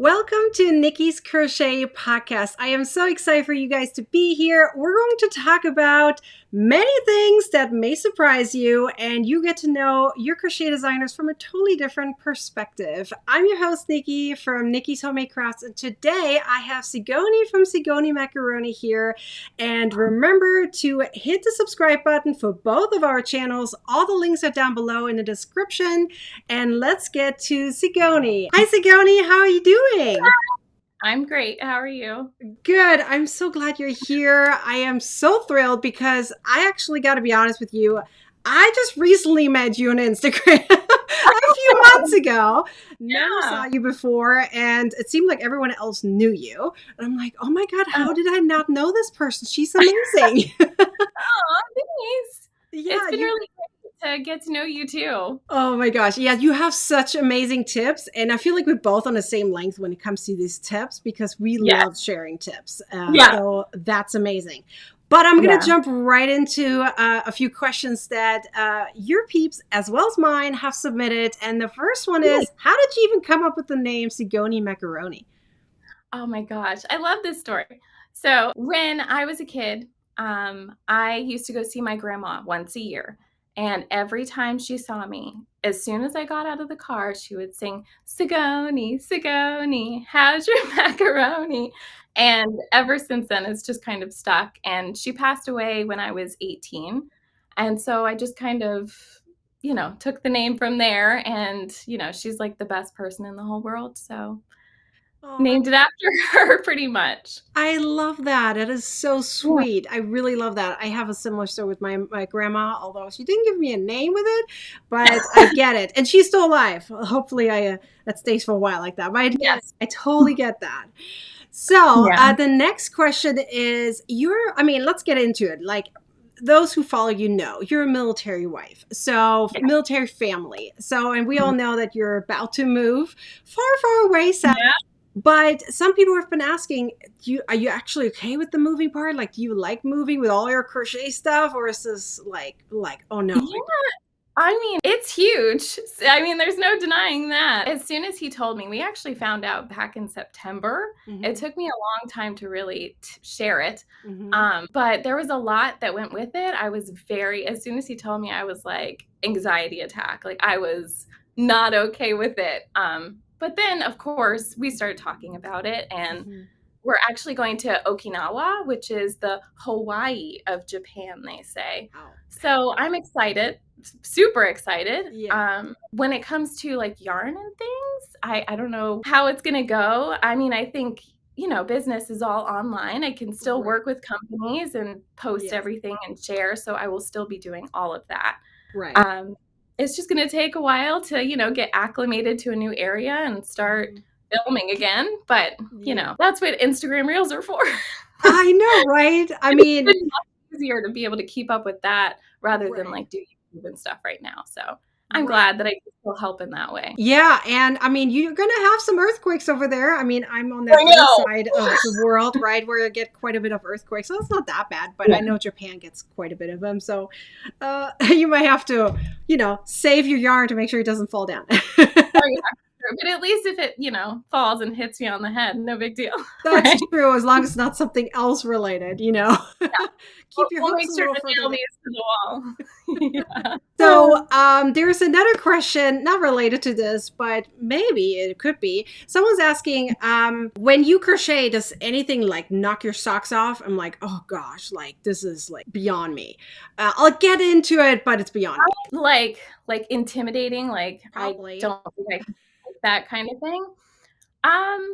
Welcome to Nicki's Crochet Podcast. I am so excited for you guys to be here. We're going to talk about many things that may surprise you, and you get to know your crochet designers from a totally different perspective. I'm your host, Nicki from Nicki's Homemade Crafts, and today I have Sigoni from Sigoni Macaroni here. And remember to hit the subscribe button for both of our channels. All the links are down below in the description. And let's get to Sigoni. Hi, Sigoni. How are you doing? I'm great. How are you? Good. I'm so glad you're here. I am so thrilled because I actually got to be honest with you. I just recently met you on Instagram a few months ago. Never saw you before, and it seemed like everyone else knew you. And I'm like, oh my God, how did I not know this person? She's amazing. Oh, thanks. Yeah, it's been really great to get to know you too. Oh my gosh. Yeah, you have such amazing tips. And I feel like we're both on the same length when it comes to these tips because we love sharing tips. So that's amazing. But I'm going to jump right into a few questions that your peeps, as well as mine, have submitted. And the first one is, how did you even come up with the name Sigoni Macaroni? Oh my gosh. I love this story. So when I was a kid, I used to go see my grandma once a year. And every time she saw me, as soon as I got out of the car, she would sing, Sigoni, Sigoni, how's your macaroni? And ever since then, it's just kind of stuck. And she passed away when I was 18. And so I just kind of, took the name from there. And, she's like the best person in the whole world. So named it after her pretty much. I love that. It is so sweet. I really love that. I have a similar story with my grandma, although she didn't give me a name with it, but I get it. And she's still alive. Hopefully that stays for a while like that. But I totally get that. So the next question is let's get into it. Like, those who follow you know you're a military wife, so military family. So, and we all know that you're about to move far away south. But some people have been asking, are you actually okay with the moving part? Like, do you like moving with all your crochet stuff? Or is this like, oh no? Yeah, I mean, it's huge. I mean, there's no denying that. As soon as he told me, we actually found out back in September. It took me a long time to really share it. But there was a lot that went with it. I was as soon as he told me, I was like, anxiety attack. Like, I was not okay with it. But then, of course, we started talking about it, and we're actually going to Okinawa, which is the Hawaii of Japan, they say. Wow. So I'm excited, super excited. When it comes to like yarn and things, I don't know how it's going to go. I mean, I think, business is all online. I can still work with companies and post everything and share. So I will still be doing all of that. Right. It's just going to take a while to, get acclimated to a new area and start filming again. But, that's what Instagram Reels are for. I know, right? I mean, it's much easier to be able to keep up with that rather than like do YouTube and stuff right now. So I'm glad that I can still help in that way. Yeah. And I mean, you're going to have some earthquakes over there. I mean, I'm on that side of the world, right, where you get quite a bit of earthquakes. So it's not that bad, but I know Japan gets quite a bit of them. So you might have to, save your yarn to make sure it doesn't fall down. But at least if it, falls and hits you on the head, no big deal. That's true, as long as it's not something else related, Keep your hooks a little further to the wall. So there's another question, not related to this, but maybe it could be. Someone's asking, when you crochet, does anything like knock your socks off? I'm like, oh gosh, like this is like beyond me. I'll get into it, but it's beyond me. Like intimidating, like probably. I don't think that kind of thing.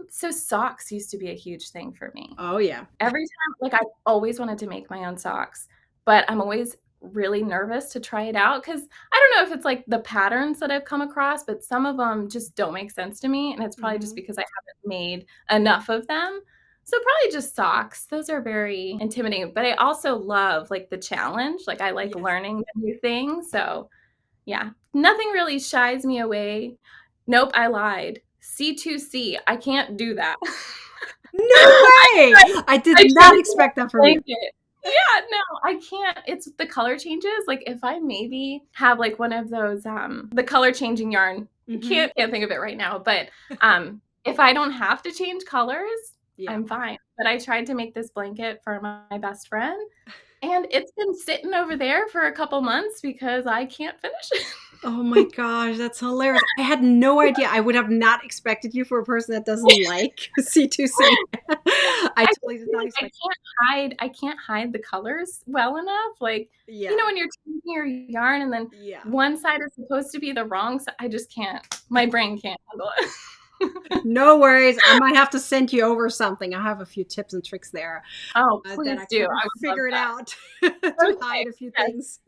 So socks used to be a huge thing for me. Oh yeah. Every time, like, I always wanted to make my own socks, but I'm always really nervous to try it out because I don't know if it's like the patterns that I've come across, but some of them just don't make sense to me, and it's probably just because I haven't made enough of them. So probably just socks. Those are very intimidating, but I also love like the challenge. Like, I like learning the new things. So yeah, nothing really shies me away. Nope, I lied. C2C. I can't do that. No way! I did not expect that from you. Yeah, no, I can't. It's the color changes. Like, if I maybe have like one of those the color changing yarn, can't think of it right now, but if I don't have to change colors, Yeah. I'm fine. But I tried to make this blanket for my best friend, and it's been sitting over there for a couple months because I can't finish it. Oh my gosh, that's hilarious. I had no idea. I would have not expected you for a person that doesn't like C2C. I I just totally did feel not like expect. I can't hide the colors well enough, like, Yeah. when you're taking your yarn and then Yeah. one side is supposed to be the wrong side, I just can't. My brain can't handle it. No worries. I might have to send you over something. I have a few tips and tricks there Oh, that please I do, kind of I would love figured that. out to Okay, hide a few yes. things.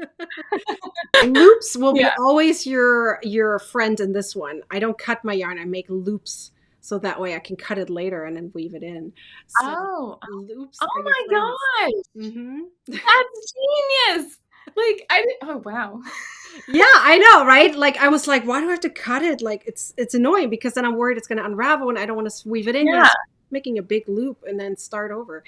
Loops will be Yeah. always your friend in this one. I don't cut my yarn. I make loops so that way I can cut it later and then weave it in. So Oh, loops are oh your my friends. gosh, Hmm. that's genius! Like, I didn't oh, wow. Yeah, I know, right? Like I was like, why do I have to cut it? Like it's annoying because then I'm worried it's going to unravel and I don't want to weave it in. Yeah, Yes, making a big loop and then start over.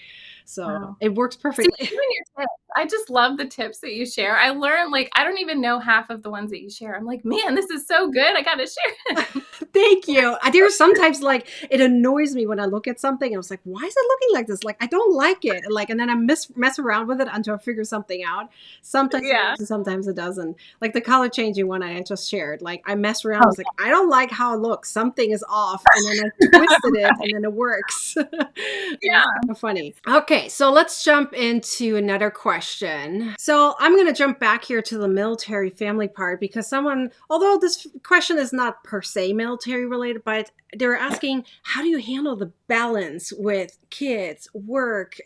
So wow. it works See, perfectly. you and your tips. I just love the tips that you share. I learn, like, I don't even know half of the ones that you share. I'm like, "Man, this is so good. I gotta share it." Thank you. There's sometimes like it annoys me when I look at something and I was like, why is it looking like this? Like I don't like it. Like and then I mess around with it until I figure something out. Sometimes it Yeah. works and sometimes it doesn't. Like the color changing one I just shared. Like I mess around. I Oh, was like, I don't like how it looks. Something is off. And then I twisted it and then it works. It was yeah. kind of funny. Okay, so let's jump into another question. So I'm going to jump back here to the military family part because someone, although this question is not per se military related, but they were asking, how do you handle the balance with kids, work,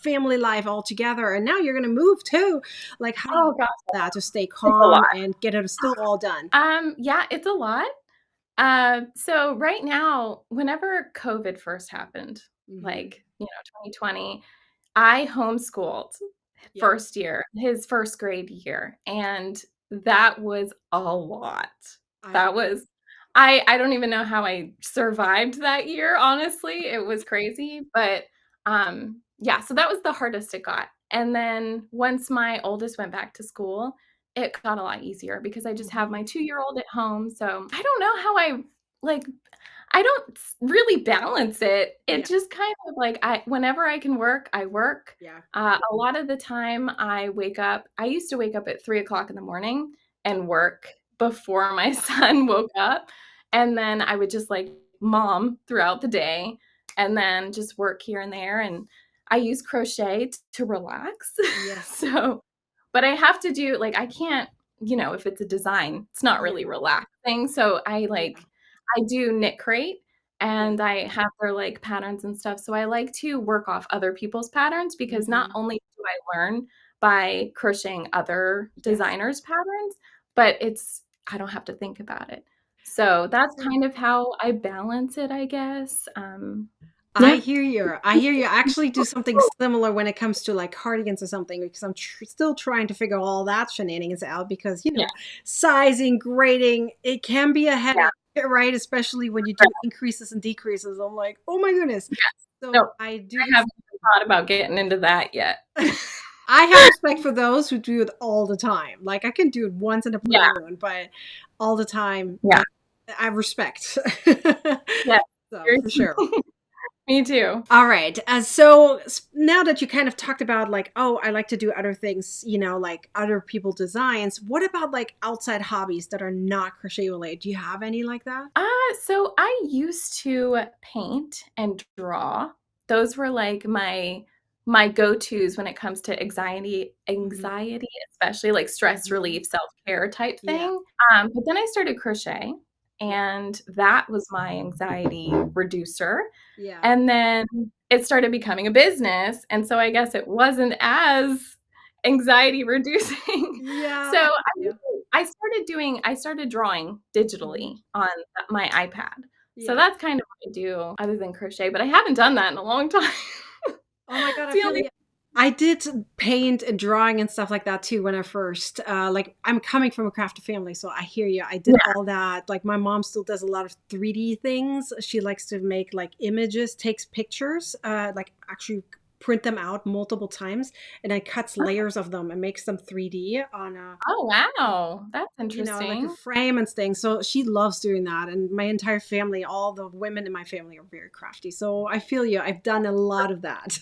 family life all together? And now you're going to move too. Like, how do you Oh handle gosh, that to stay it's a calm lot. and get it still all done? Yeah, it's a lot. So right now, whenever COVID first happened, Hmm. like, 2020, I homeschooled Yeah, first year, his first grade year, and that was a lot. I That agree. was I don't even know how I survived that year, honestly, it was crazy, but, yeah, so that was the hardest it got, and then once my oldest went back to school, it got a lot easier because I just have Hmm. my 2-year-old at home, so I don't know how like, I don't really balance it. It Yeah, just kind of like whenever I can work, I work. yeah. A lot of the time I used to wake up at 3 o'clock in the morning and work before my son woke up. And then I would just like mom throughout the day and then just work here and there. And I use crochet to relax. Yes. So, but I have to do like, I can't, if it's a design, it's not Yeah, really relaxing. So yeah, I do knit crate yeah. and I have their like patterns and stuff. So I like to work off other people's patterns because not Hmm. only do I learn by crocheting other Yes. designers' patterns, but I don't have to think about it. So that's kind of how I balance it, I guess. I Yeah. hear you. I hear you. I actually do something similar when it comes to like cardigans or something because I'm still trying to figure all that shenanigans out because, Yeah. sizing, grading, it can be a Yeah. headache, right? Especially when you do increases and decreases. I'm like, oh my goodness. So No, I do I this. haven't even thought about getting into that yet. I have respect for those who do it all the time. Like I can do it once in a blue Yeah. moon, but all the time, Yeah. I respect. Yeah. So for Seriously. sure. Me too. All right. So now that you kind of talked about like, oh, I like to do other things, like other people designs. What about like outside hobbies that are not crochet related? Do you have any like that? So I used to paint and draw. Those were like my go-tos when it comes to Hmm. anxiety, especially like stress Hmm. relief, self-care type Yeah. thing. But then I started crochet, Yeah. and that was my anxiety reducer. Yeah. And then it started becoming a business, and so I guess it wasn't as anxiety reducing. Yeah. So I hear you. I started drawing Hmm. digitally on my iPad. So Yeah. that's kind of what I do other than crochet, but I haven't done that in a long time. Oh my God, It's I the feel only you. I did paint and drawing and stuff like that too when I first like I'm coming from a crafty family, so I hear you. I did Yeah, all that. Like my mom still does a lot of 3D things. She likes to make like images, takes pictures, like actually print them out multiple times, and then cuts layers of them and makes them 3D on a, Oh, wow. That's like a interesting. frame and thing. So she loves doing that. And my entire family, all the women in my family are very crafty. So I feel you. I've done a lot of that.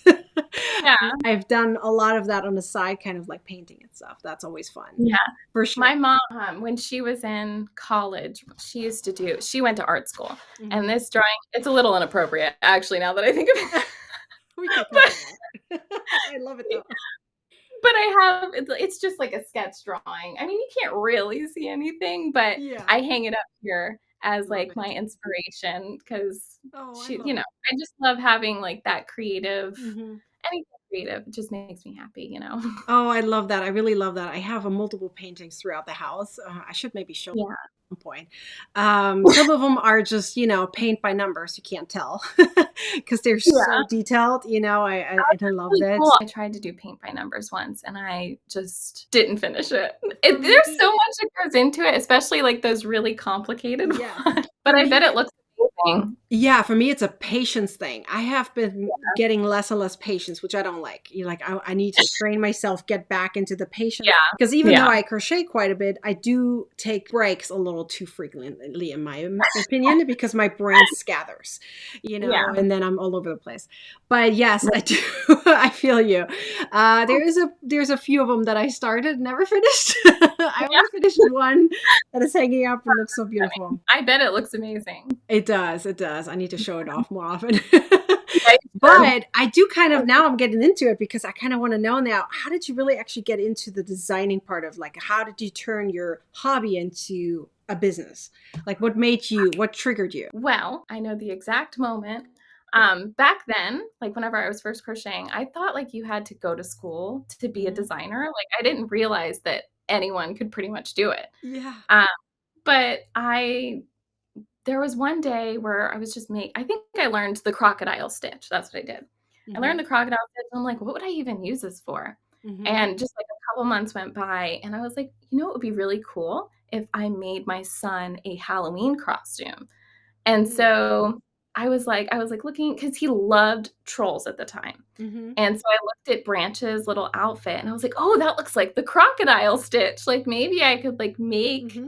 Yeah. I've done a lot of that on the side, kind of like painting and stuff. That's always fun. Yeah. For sure. My mom, when she was in college, she went to art school. And this drawing, it's a little inappropriate, actually, now that I think of it. We can cut that out. I love it though. But I have, it's just like a sketch drawing. I mean, you can't really see anything, but Yeah. I hang it up here as Love like it. my inspiration because Oh, I she, love it. I just love having like that creative, Mm-hmm. anything creative. It just makes me happy. Oh, I love that. I really love that. I have a multiple paintings throughout the house. I should maybe show them Yeah. at some point. Some of them are just, paint by numbers. You can't tell because they're so detailed. I love Really that. cool. I tried to do paint by numbers once and I just didn't finish it. For There's me, so much that goes into it, especially like those really complicated yes. ones. But I bet it looks amazing. Yeah, for me, it's a patience thing. I have been getting less and less patience, which I don't like. I need to train myself, get back into the patience. Yeah. Because even though I crochet quite a bit, I do take breaks a little too frequently, in my opinion, because my brain scatters, and then I'm all over the place. But yes, I do. I feel you. There's a few of them that I started, never finished. I only finished one that is hanging up and looks so beautiful. I bet it looks amazing. It does. It does. I need to show it off more often. But I do now I'm getting into it because I kind of want to know now, how did you really actually get into the designing part of like, how did you turn your hobby into a business? Like what triggered you? Well, I know the exact moment. Back then, like whenever I was first crocheting, I thought like you had to go to school to be a designer. Like I didn't realize that anyone could pretty much do it. Yeah. But there was one day where I was just I think I learned the crocodile stitch. That's what I did. I learned the crocodile stitch. And I'm like, what would I even use this for? And just like a couple months went by and I was like, it would be really cool if I made my son a Halloween costume. And so I was like looking because he loved trolls at the time. And so I looked at Branch's little outfit and I was like, oh, that looks like the crocodile stitch. Like maybe I could like make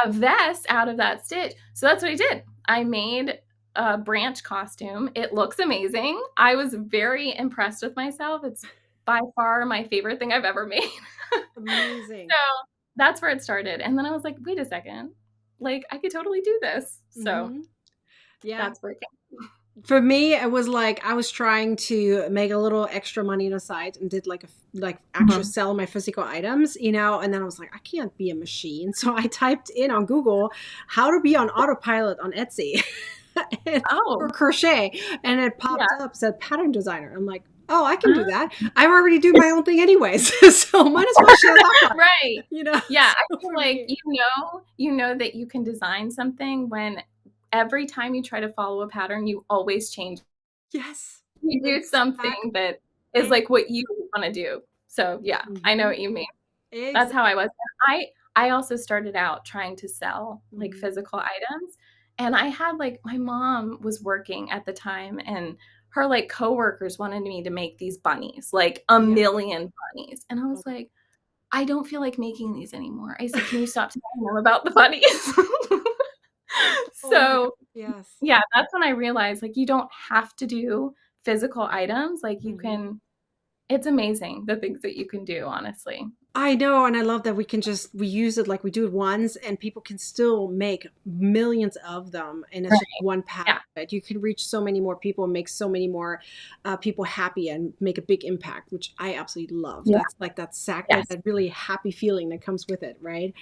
a vest out of that stitch. So that's what I did. I made a Branch costume. It looks amazing. I was very impressed with myself. It's by far my favorite thing I've ever made. Amazing. So that's where it started. And then I was like, wait a second. Like I could totally do this. So that's where it came. For me, it was like I was trying to make a little extra money on the side and did like actually sell my physical items, and then I was like, I can't be a machine. So I typed in on Google how to be on autopilot on Etsy for crochet, and it popped up, said pattern designer. I'm like, oh, I can do that. I already do my own thing anyways, so might as well share that part. Right. Yeah, So I feel like you know that you can design something when every time you try to follow a pattern, you always change. Yes. You do something that is like what you want to do. So yeah, I know what you mean. That's how I was. I also started out trying to sell like physical items. And I had like my mom was working at the time and her like coworkers wanted me to make these bunnies, like a million bunnies. And I was like, I don't feel like making these anymore. I said, can you stop telling them about the bunnies? So yeah, that's when I realized like you don't have to do physical items. Like you can, it's amazing the things that you can do, honestly. I know, and I love that we use it like we do it once, and people can still make millions of them, and it's just one pattern. Yeah. You can reach so many more people and make so many more people happy and make a big impact, which I absolutely love. Yeah. That's like that that really happy feeling that comes with it, right?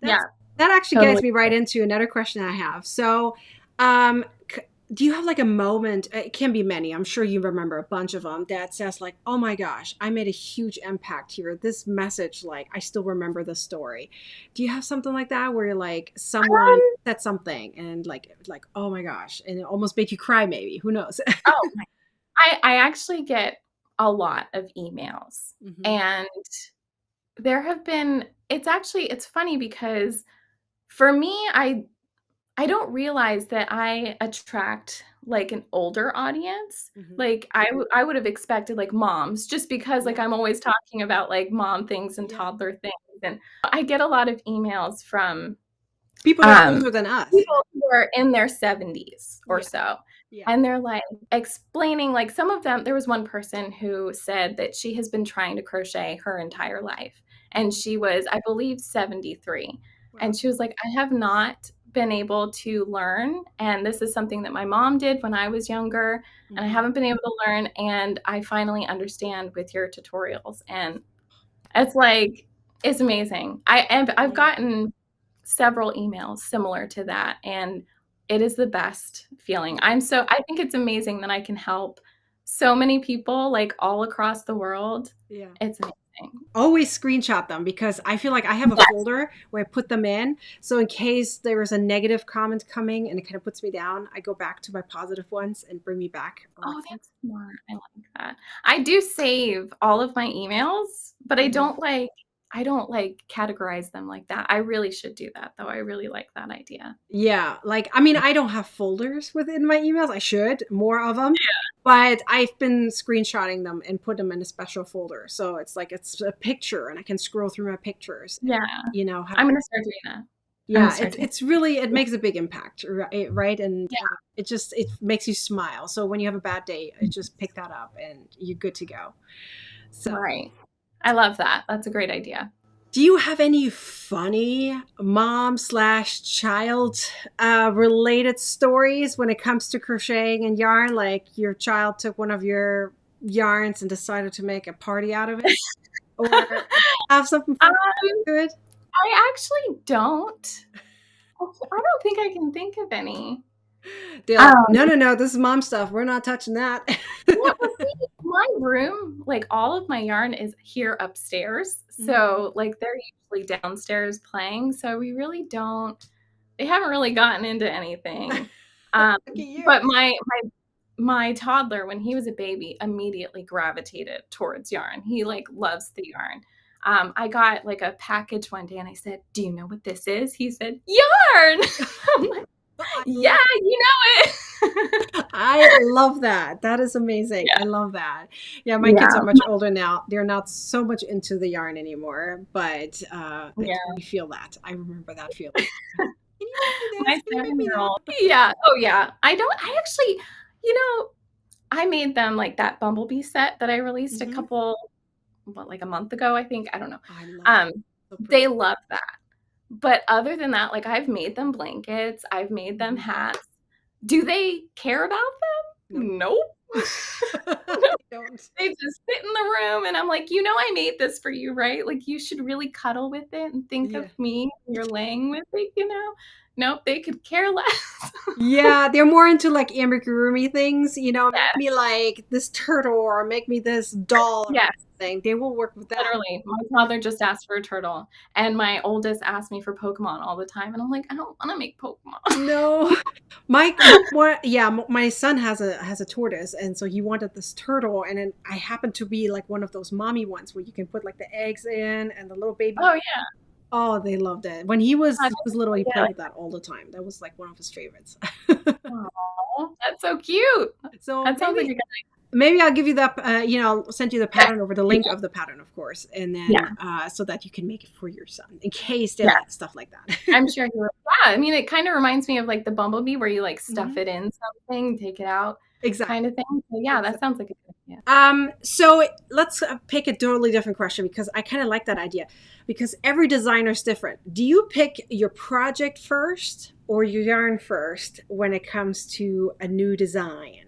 That actually gets me right into another question I have. So, do you have like a moment, it can be many, I'm sure you remember a bunch of them, that says like, oh my gosh, I made a huge impact here. This message, like, I still remember the story. Do you have something like that where you're like, someone said something and like, oh my gosh, and it almost made you cry maybe, who knows? I actually get a lot of emails and there have been, it's funny because for me, I don't realize that I attract like an older audience. Mhm. Like I would have expected like moms just because like Yeah. I'm always talking about like mom things and Yeah. toddler things. And I get a lot of emails from People that are um older than us. people who are in their 70s or Yeah. so. Yeah. And they're like explaining like some of them there was one person who said that she has been trying to crochet her entire life and Mhm. she was I believe 73 Wow. and she was like I have not been able to learn and this is something that my mom did when I was younger and I Mhm. haven't been able to learn and I finally understand with your tutorials and it's like it's amazing. I've Yeah. gotten several emails similar to that, and it is the best feeling. Yeah. I think it's amazing that I can help so many people, like, all across the world. Yeah. It's amazing. Always screenshot them because I feel like I have a Yes. folder where I put them in. So in case there is a negative comment coming and it kind of puts me down, I go back to my positive ones and bring me back a Oh, reference. that's smart. I like that. I do save all of my emails, but Mhm. I don't, like, categorize them like that. I really should do that, though. I really like that idea. Yeah, like I mean, I don't have folders within my emails. I should more of them, but I've been screenshotting them and put them in a special folder. So it's like it's a picture, and I can scroll through my pictures. Yeah. You know, have I'm gonna start doing that. I'm gonna yeah, start doing it's really it that. makes a big impact, right? And Yeah. it makes you smile. So when you have a bad day, I just pick that up, and you're good to go. So. Right. I love that. That's a great idea. Do you have any funny mom slash child related stories when it comes to crocheting and yarn? Like your child took one of your yarns and decided to make a party out of it, or have something Um, fun to it? I actually don't. I don't think I can think of any. They're like, Um, no, no, no, this is mom stuff. We're not touching that. yeah, well, see, my room, like all of my yarn is here upstairs. Mhm. So, like, they're usually downstairs playing. So we really don't. They haven't really gotten into anything. Um, Look at you. but my toddler, when he was a baby, immediately gravitated towards yarn. He like loves the yarn. I got like a package one day and I said, "Do you know what this is?" He said, "Yarn." I'm like, I "Yeah, love you know it." I love that. That is amazing. Yeah. I love that. Yeah, my kids are Yeah. much older now. They're not so much into the yarn anymore, but I Yeah. totally feel that. I remember that feeling. Can you make me My this? Can you make me 7-year-old. that? Yeah. Oh, yeah. I actually, you know, I made them like that bumblebee set that I released a Hmm. couple, what, like a month ago, I think. I don't know. I love it. Um, So pretty. they love that. But other than that, like, I've made them blankets, I've made them Hmm. hats. Do they care about Nope. them? Nope. They don't. They just sit in the room, and I'm like, "You know I made this for you, right? Like, you should really cuddle with it and think Yeah. of me when you're laying with it, you know?" Nope, they could care less. Yeah, they're more into like amigurumi things, make Yes, me like this turtle or make me this doll or yes, something. They will work with that. literally. My father just asked for a turtle, and my oldest asked me for Pokemon all the time, and I'm like, "I don't wanna make Pokemon." No, my son has a tortoise, and so he wanted this turtle, and then I happened to be like one of those mommy ones where you can put like the eggs in and the little baby. Oh, yeah. Oh, they loved it. When he was little, he Yeah. played with that all the time. That was like one of his favorites. Aw, that's so cute. So That sounds like maybe a good maybe I'll give you that. I'll send you the idea. pattern over the link of the pattern, of course, and then Yeah, so that you can make it for your son in case they yeah. like stuff like that. I'm sure he would. Yeah, I mean, it kinda reminds me of, like, the bumblebee where you, like, stuff Mhm. it in something, take it out Exactly. kinda thing. So, yeah, that sounds like a good idea. So let's pick a totally different question because I kind of like that idea because every designer is different. Do you pick your project first or your yarn first when it comes to a new design?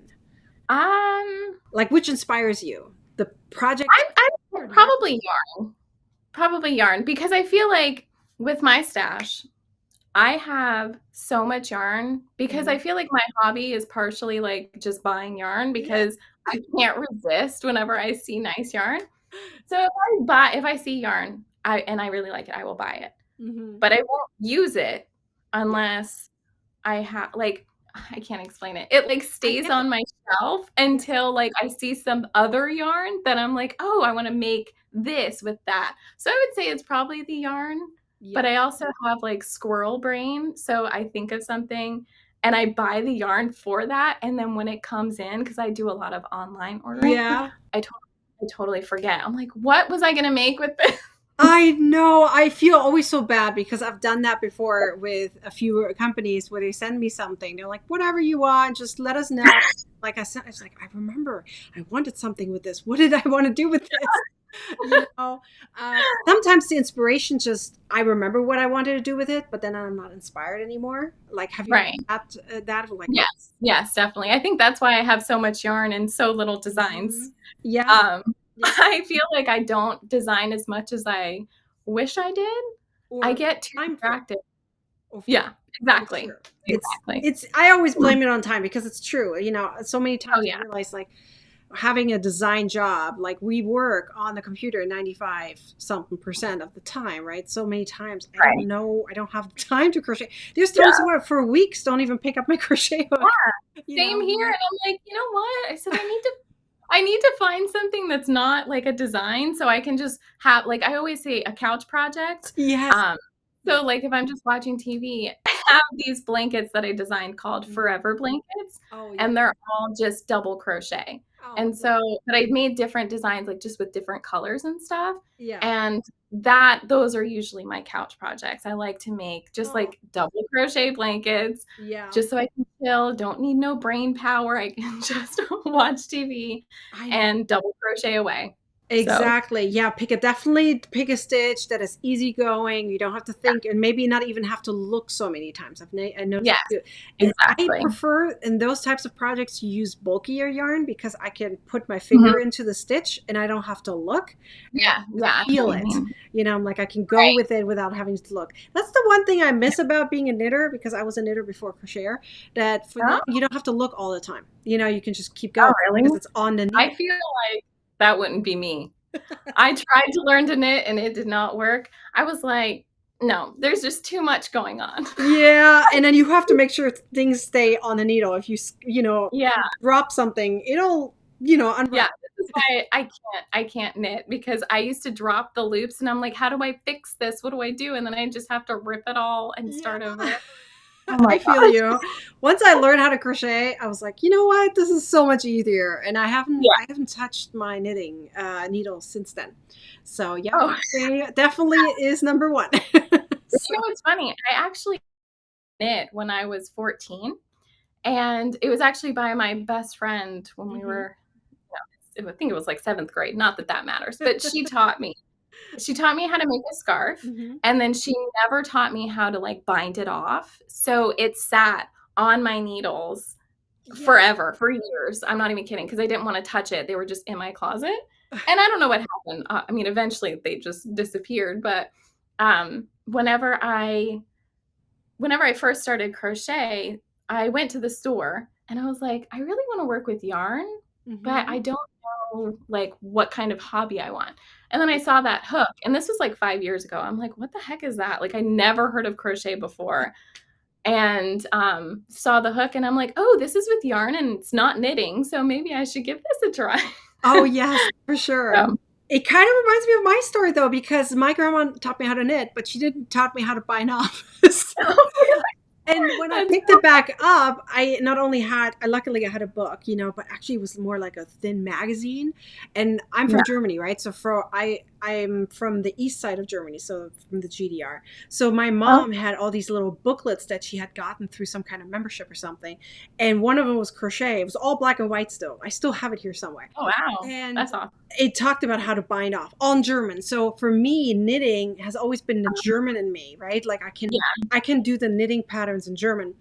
Um, Like which inspires you? The project I'm or the yarn? probably yarn because I feel like with my stash, I have so much yarn because I Mhm. feel like my hobby is partially, like, just buying yarn Yeah. because I can't resist whenever I see nice yarn. So if I see yarn, I really like it, I will buy it. Hmm. But I won't use it Yeah, unless I have like, I can't explain it. It, like, I stays get it. on my shelf Yeah, until, like, I see some other yarn that I'm like, "Oh, I wanna make this with that." So I would say it's probably the yarn, yeah. but I also have, like, squirrel brain, so I think of something, and I buy the yarn for that, and then when it comes in, because I do a lot of online ordering, Yeah. I totally forget. I'm like, what was I gonna make with this? I know. I feel always so bad because I've done that before with a few companies where they send me something. They're like, whatever you want, just let us know. Like I said, it's like, I remember I wanted something with this. What did I want to do with this? Sometimes the inspiration just, I remember what I wanted to do with it, but then I'm not inspired anymore. Like, have you Right. had that? Like, Yes, definitely. I think that's why I have so much yarn and so little designs. yeah. Um, I feel like I don't design as much as I wish I did. I Or get too time for it. distracted. Yeah, For exactly. sure. Exactly. It's I always blame it on time because it's true. So many Oh, times I yeah. realize, like, having a design job, like, we work on the computer 95 something% of the time, right? So many times I don't Right. know, I don't have the time to crochet. There's Yeah. times where for weeks don't even pick up my crochet hook. Same here. And I'm like, you know what? I said, I need to find something that's not like a design so I can just have, like, I always say a couch project. Yes. So like if I'm just watching TV, I have these blankets that I designed called Forever blankets, Oh, yeah. and they're all just double crochet. Oh, And so, but I made different designs, like just with different colors and stuff. yeah. And those are usually my couch projects. I like to make just like double crochet blankets, Yeah. just so I can chill, don't need no brain power. I can just watch TV and double crochet away. Exactly. Yeah, definitely pick a stitch that is easygoing. You don't have to think, and maybe not even have to look so many times. I noticed Yes, too. exactly. I prefer in those types of projects to use bulkier yarn because I can put my finger into the stitch and I don't have to look. Yeah, I feel it. I'm like, I can go with it without having to look. That's the one thing I miss about being a knitter, because I was a knitter before crocheter, that for knitting, you don't have to look all the time. You can just keep going because it's on the needle. I feel like that wouldn't be me. I tried to learn to knit and it did not work. I was like, no, there's just too much going on. Yeah, and then you have to make sure things stay on the needle. If you drop something, it'll unravel. Yeah, this is why I can't knit, because I used to drop the loops and I'm like, how do I fix this? What do I do? And then I just have to rip it all and start over. Oh my I feel you. Once I learned how to crochet, I was like, you know what? This is so much easier. And I haven't touched my knitting needle since then. So it definitely is number one. It's funny. I actually knit when I was 14, and it was actually by my best friend when we were, I think it was like 7th grade. Not that that matters, but she taught me. She taught me how to make a scarf, and then she never taught me how to like bind it off. So it sat on my needles forever, for years. I'm not even kidding, because I didn't want to touch it. They were just in my closet. And I don't know what happened. I mean, eventually they just disappeared. But whenever I first started crochet, I went to the store and I was like, I really want to work with yarn, but I don't know like what kind of hobby I want. And then I saw that hook, and this was like 5 years ago. I'm like, what the heck is that? Like, I never heard of crochet before. And saw the hook and I'm like, oh, this is with yarn and it's not knitting, so maybe I should give this a try. Oh, yes, for sure. It kind of reminds me of my story, though, because my grandma taught me how to knit, but she didn't taught me how to bind off. And when I picked it back up, I luckily I had a book, but actually it was more like a thin magazine. And I'm from Germany, right? So I'm from the east side of Germany, so from the GDR. So my mom had all these little booklets that she had gotten through some kind of membership or something. And one of them was crochet. It was all black and white still. I still have it here somewhere. Oh, wow. And that's awesome. It talked about how to bind off, all in German. So for me, knitting has always been the German in me, right? Like I can do the knitting patterns in German,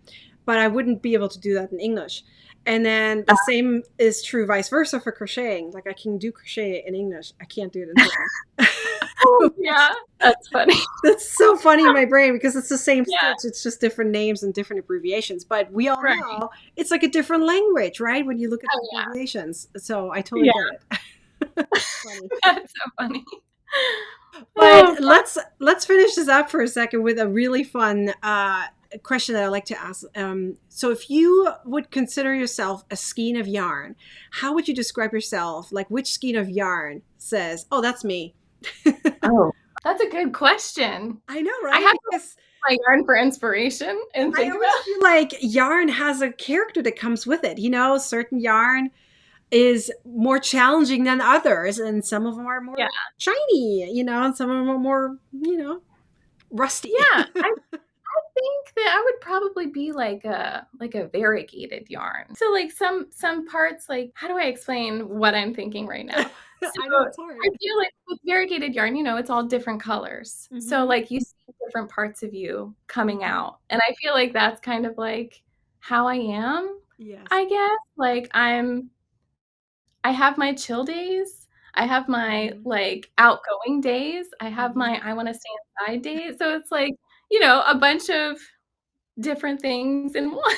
but I wouldn't be able to do that in English. And then the same is true vice versa for crocheting. Like I can do crochet in English. I can't do it in German. Yeah, that's funny. That's so funny in my brain because it's the same stitch. It's just different names and different abbreviations. But we all know it's like a different language, right? When you look at the abbreviations. So I totally get it. Funny. That's so funny. But let's finish this up for a second with a really fun question that I like to ask. So if you would consider yourself a skein of yarn, how would you describe yourself? Like which skein of yarn says, oh, that's me? Oh, that's a good question. I know, right? my yarn for inspiration and I think always about. feel like yarn has a character that comes with it. You know, certain yarn is more challenging than others, and some of them are Yeah. more shiny, you know, and some of them are more, you know, rusty. Yeah. I think that I would probably be like a variegated yarn. So like some parts, like how do I explain what I'm thinking right now? So I know it's hard. I feel like with variegated yarn, you know, it's all different colors. So Hmm. like you see different parts of you coming Hmm. out. And I feel like that's kind of like how I am, Yes. I guess. Like I have my chill days. I have my Hmm. like outgoing days. I have Hmm. my I want to stay inside days. So it's like, you know, a bunch of different things in one,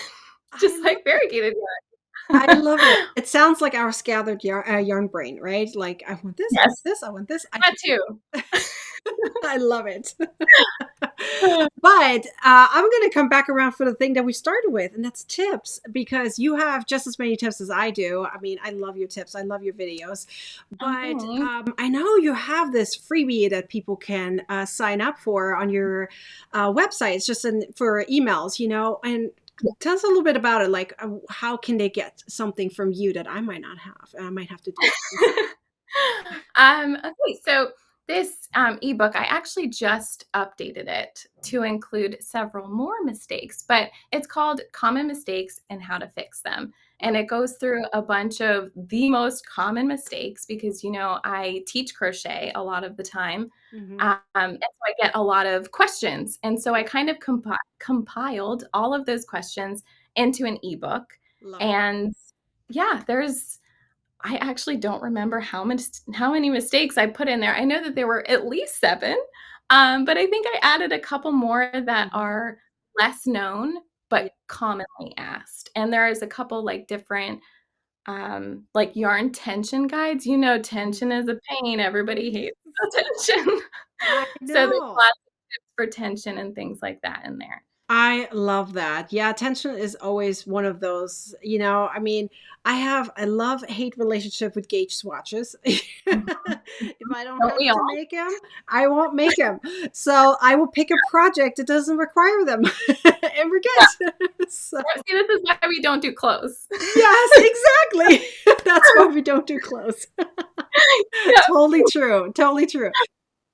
I just love like it. variegated I yarn. love it. It sounds like our scattered yarn brain, right? Like I want this, I want Yes, this, I want this. that too. I love it. But I'm going to come back around for the thing that we started with, and that's tips, because you have just as many tips as I do. I mean, I love your tips, I love your videos. But Oh, I know you have this freebie that people can sign up for on your website. It's just for emails, you know, and tell us a little bit about it. Like, how can they get something from you that I might not have? I might have to do that myself. Okay, so this ebook, I actually just updated it to include several more mistakes, but it's called Common Mistakes and How to Fix Them. And it goes through a bunch of the most common mistakes because, you know, I teach crochet a lot of the time. Hmm. And so I get a lot of questions. And so I Yep. kind of compiled all of those questions into an ebook. Love it. And yeah, I actually don't remember how many mistakes I put in there. I know that there were at least 7, but I think I added a couple more that Hmm. are less known, Yeah. but commonly asked. And there is a couple, like, different, like, yarn tension guides. You know, Mhm. tension is a pain, Oh, everybody yes. hates the tension. I So there's know. lots of tips for tension and things like that in there. I love that. Yeah, attention is always one of those, you know, I mean, I love hate relationship with gauge swatches. If I don't Don't have we to all? make them, I won't make them. So I will pick a project that doesn't require them and we're Yeah. good. So See, this is why we don't do clothes. yes, exactly. That's why we don't do clothes. Yeah. Totally true. Totally true.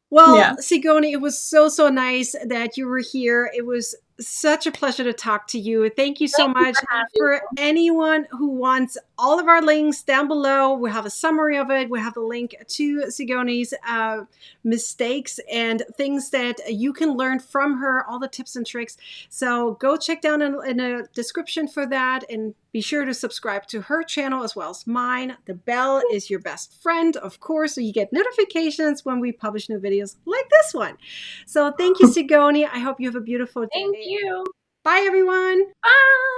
Well, Yeah. Sigoni, it was so, so nice that you were here. It was such a pleasure to talk to you. Thank you so Thank you much. for And having for me. anyone who wants all of our links down below, we have a summary of it. We have the link to Sigoni's mistakes and things that you can learn from her, all the tips and tricks. So go check down in the description for that, and be sure to subscribe to her channel as well as mine. The bell is your best friend, of course, so you get notifications when we publish new videos like this one. So thank you, Sigoni. I hope you have a beautiful Thank day. you. Bye, everyone. Bye.